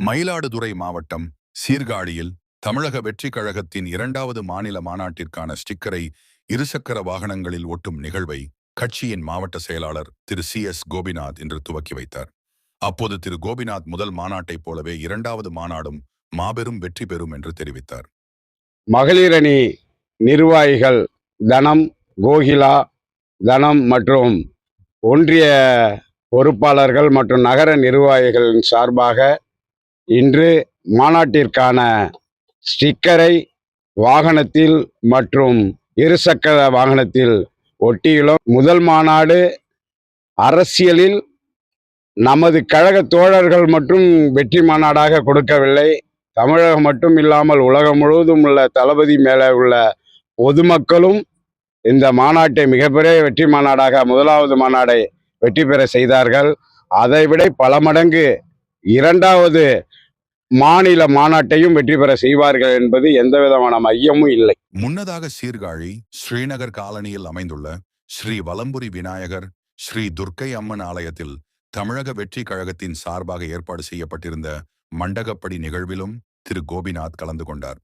மயிலாடுதுறை மாவட்டம் சீர்காழியில் தமிழக வெற்றி கழகத்தின் 2வது மாநில மாநாட்டிற்கான ஸ்டிக்கரை இருசக்கர வாகனங்களில் ஒட்டும் நிகழ்வை கட்சியின் மாவட்ட செயலாளர் திரு CS கோபிநாத் இன்று துவக்கி வைத்தார். அப்போது திரு கோபிநாத் முதல் மாநாட்டைப் போலவே 2வது மாநாடும் மாபெரும் வெற்றி பெறும் என்று தெரிவித்தார். மகளிரணி நிர்வாகிகள் தனம், கோகிலா, தனம் மற்றும் ஒன்றிய பொறுப்பாளர்கள் மற்றும் நகர நிர்வாகிகளின் சார்பாக இன்று மாநாட்டிற்கான ஸ்டிக்கரை வாகனத்தில் மற்றும் இருசக்கர வாகனத்தில் ஒட்டியுள்ளோம். முதல் மாநாடு அரசியலில் நமது கழக தோழர்கள் மற்றும் வெற்றி மாநாடாக கொடுக்கவில்லை. தமிழகம் மட்டும் இல்லாமல் உலகம் முழுவதும் உள்ள தளபதி மேலே உள்ள பொதுமக்களும் இந்த மாநாட்டை மிகப்பெரிய வெற்றி மாநாடாக 1வது மாநாடை வெற்றி பெற செய்தார்கள். அதைவிட பல மடங்கு 2வது மாநில மாநாட்டையும் வெற்றி பெற செய்வார்கள் என்பது எந்தவிதமான ஐயமும் இல்லை. முன்னதாக சீர்காழி ஸ்ரீநகர் காலனியில் அமைந்துள்ள ஸ்ரீ வலம்புரி விநாயகர் ஸ்ரீ துர்க்கை அம்மன் ஆலயத்தில் தமிழக வெற்றி கழகத்தின் சார்பாக ஏற்பாடு செய்யப்பட்டிருந்த மண்டகப்படி நிகழ்விலும் திரு கோபிநாத் கலந்து கொண்டார்.